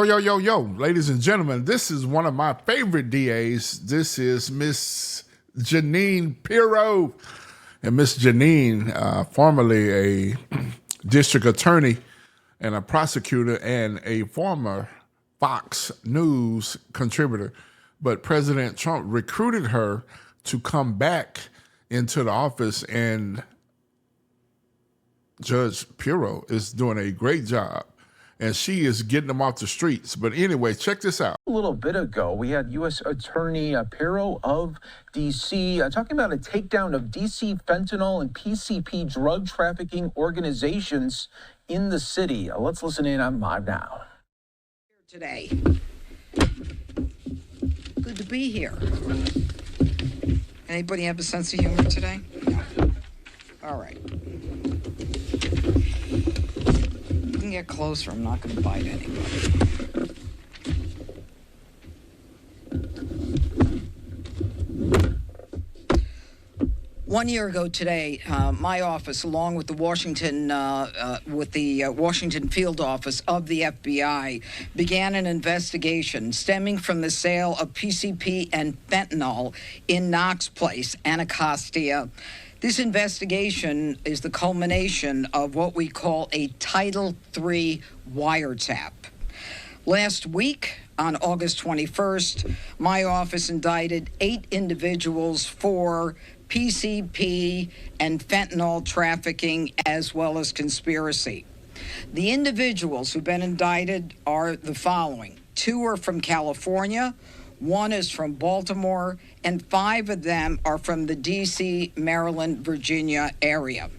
Yo, ladies and gentlemen, this is one of my favorite DAs. This is Miss Jeanine Pirro. And Miss Jeanine, formerly a district attorney and a prosecutor and a former Fox News contributor. But President Trump recruited her to come back into the office, and Judge Pirro is doing a great job. And she is getting them off the streets. But anyway, check this out. A little bit ago, we had U.S. Attorney Pirro of D.C. Talking about a takedown of D.C. fentanyl and PCP drug trafficking organizations in the city. Let's listen in on Live Now. Today. Good to be here. Anybody have a sense of humor today? All right. You can get closer. I'm not going to bite anybody. 1 year ago today, my office, along with the Washington field office of the FBI, began an investigation stemming from the sale of PCP and fentanyl in Knox Place, Anacostia. This investigation is the culmination of what we call a Title III wiretap. Last week, on August 21st, my office indicted 8 individuals for PCP and fentanyl trafficking, as well as conspiracy. The individuals who've been indicted are the following. 2 are from California, 1 is from Baltimore, and 5 of them are from the D.C., Maryland, Virginia area.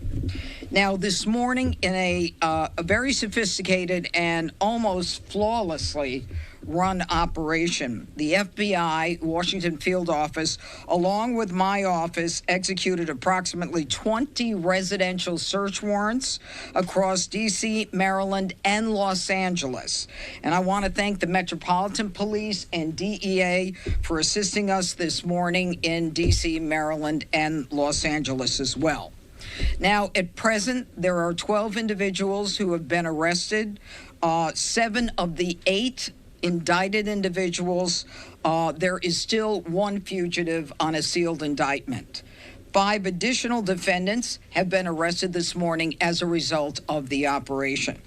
Now, this morning, in a very sophisticated and almost flawlessly run operation, the FBI Washington field office, along with my office, executed approximately 20 residential search warrants across D.C., Maryland, and Los Angeles. And I want to thank the Metropolitan Police and DEA for assisting us this morning in D.C., Maryland, and Los Angeles as well. Now, at present, there are 12 individuals who have been arrested. 7 of the 8 indicted individuals, there is still 1 fugitive on a sealed indictment. 5 additional defendants have been arrested this morning as a result of the operation.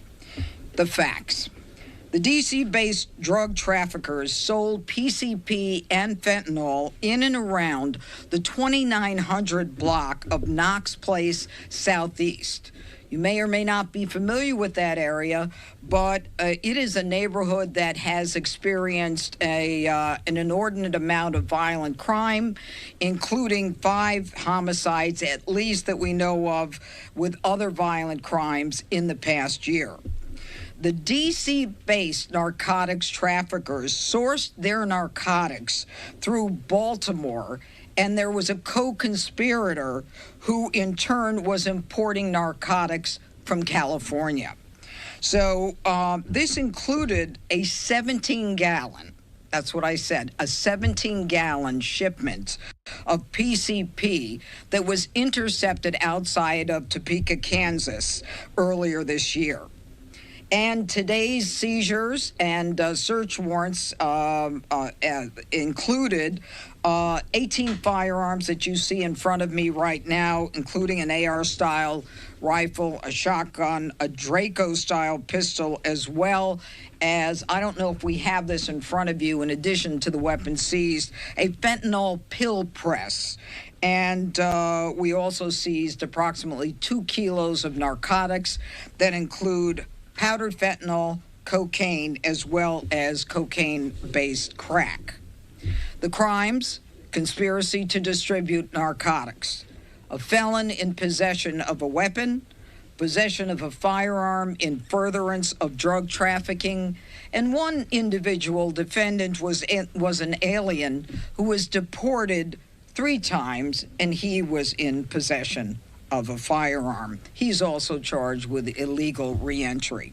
The facts. The D.C.-based drug traffickers sold PCP and fentanyl in and around the 2900 block of Knox Place Southeast. You may or may not be familiar with that area, but it is a neighborhood that has experienced an inordinate amount of violent crime, including 5 homicides, at least that we know of, with other violent crimes in the past year. The D.C.-based narcotics traffickers sourced their narcotics through Baltimore, and there was a co-conspirator who in turn was importing narcotics from California. So this included a 17-gallon, that's what I said, a 17-gallon shipment of PCP that was intercepted outside of Topeka, Kansas earlier this year. And today's seizures and search warrants included 18 firearms that you see in front of me right now, including an AR-style rifle, a shotgun, a Draco-style pistol, as well as, I don't know if we have this in front of you, in addition to the weapons seized, a fentanyl pill press. And we also seized approximately 2 kilos of narcotics that include powdered fentanyl, cocaine, as well as cocaine-based crack. The crimes: conspiracy to distribute narcotics, a felon in possession of a weapon, possession of a firearm in furtherance of drug trafficking, and 1 individual defendant was an alien who was deported 3 times, and he was in possession of a firearm. He's also charged with illegal reentry.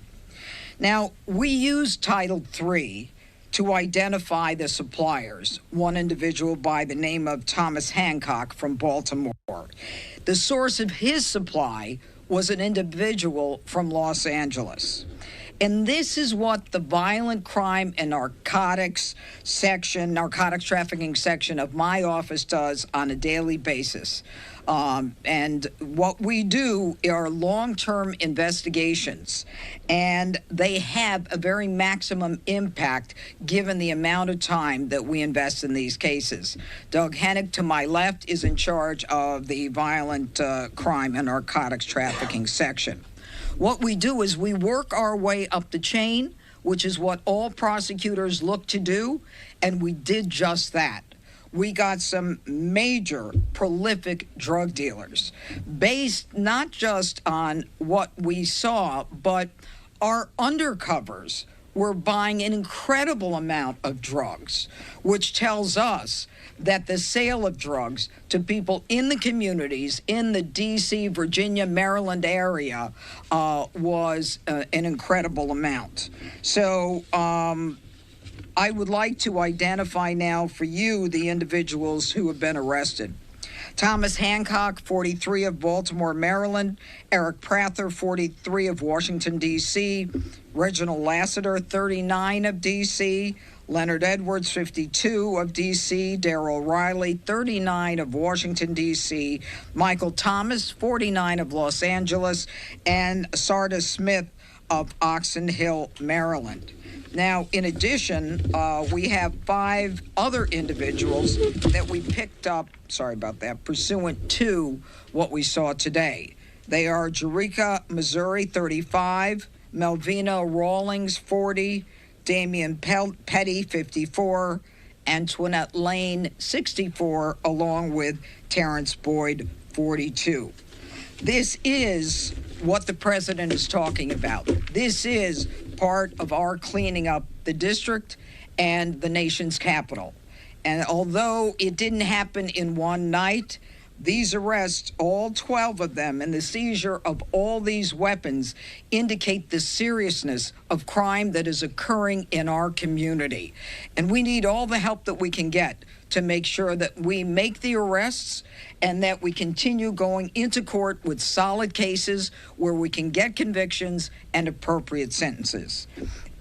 Now, we use Title III to identify the suppliers, 1 individual by the name of Thomas Hancock from Baltimore. The source of his supply was an individual from Los Angeles. And this is what the violent crime and narcotics trafficking section of my office does on a daily basis. And what we do are long-term investigations, and they have a very maximum impact given the amount of time that we invest in these cases. Doug Hennick, to my left, is in charge of the violent crime and narcotics trafficking section. What we do is we work our way up the chain, which is what all prosecutors look to do, and we did just that. We got some major prolific drug dealers based not just on what we saw, but our undercovers were buying an incredible amount of drugs, which tells us that the sale of drugs to people in the communities in the D.C., Virginia, Maryland area was an incredible amount. So I would like to identify now for you the individuals who have been arrested. Thomas Hancock, 43, of Baltimore, Maryland. Eric Prather, 43, of Washington, D.C. Reginald Lassiter, 39, of D.C. Leonard Edwards, 52, of D.C. Darrell Riley, 39, of Washington, D.C. Michael Thomas, 49, of Los Angeles. And Sardis Smith of Oxon Hill, Maryland. Now, in addition, we have 5 other individuals that we picked up, pursuant to what we saw today. They are Jerika Missouri, 35, Melvina Rawlings, 40, Damian Petty, 54, Antoinette Lane, 64, along with Terrence Boyd, 42. This is what the president is talking about. This is part of our cleaning up the district and the nation's capital. And although it didn't happen in one night, these arrests, all 12 of them, and the seizure of all these weapons indicate the seriousness of crime that is occurring in our community. And we need all the help that we can get to make sure that we make the arrests and that we continue going into court with solid cases where we can get convictions and appropriate sentences.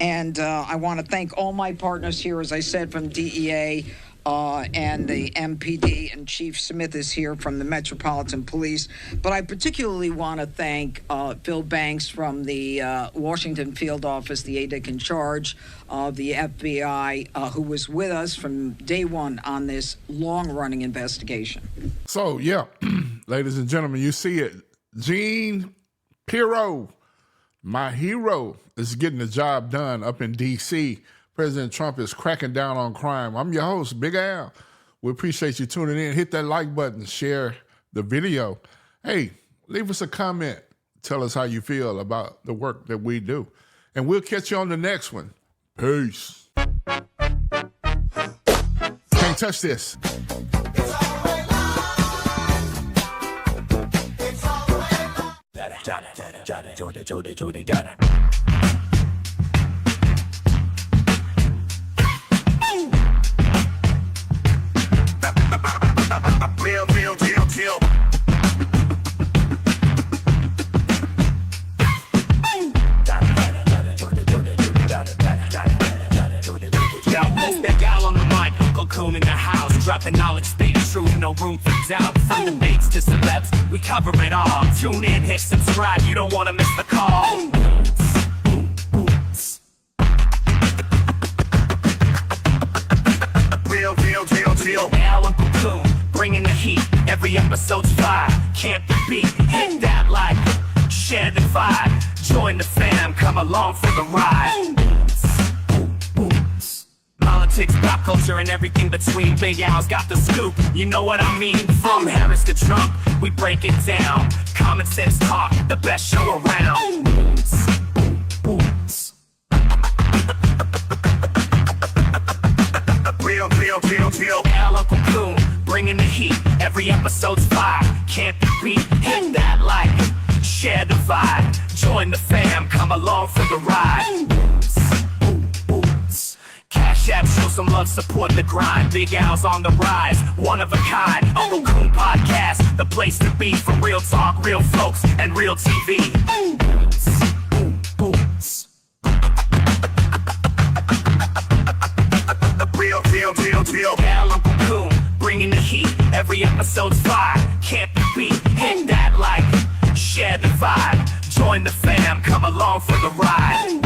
And I want to thank all my partners here, as I said, from DEA, and the MPD, and Chief Smith is here from the Metropolitan Police. But I particularly want to thank Phil Banks from the Washington Field Office, the ADIC in charge of the FBI, who was with us from day one on this long-running investigation. So, yeah, ladies and gentlemen, you see it. Jeanine Pirro, my hero, is getting the job done up in D.C. President Trump is cracking down on crime. I'm your host, Big Al. We appreciate you tuning in. Hit that like button, share the video. Hey, leave us a comment. Tell us how you feel about the work that we do. And we'll catch you on the next one. Peace. Can't touch this. Real deal. That gal on the mic, UncleCoon in the house, dropping knowledge, stay true, no room for doubt. From debates to celebs, we cover it all. Tune in, hit subscribe, you don't want to miss the call. Real deal. Al UncleCoon, bringing the heat. Every episode's fire, can't be beat. Hit that like, share the vibe. Join the fam, come along for the ride. Politics, pop culture, and everything between. Big Al's got the scoop, you know what I mean. From Harris to Trump, we break it down. Common sense talk, the best show around. Real Al UncleCoon, bringing the heat. Every episode's fire, can't be beat. Hit that like, share the vibe. Join the fam, come along for the ride. Cash App, show some love, support the grind. Big Al's on the rise, one of a kind. UncleCoon Podcast, the place to be for real talk, real folks, and real TV. real deal. Gal, UncleCoon, bringing the heat. Every episode's fire, can't be beat. Hit that like, share the vibe. Join the fam, come along for the ride.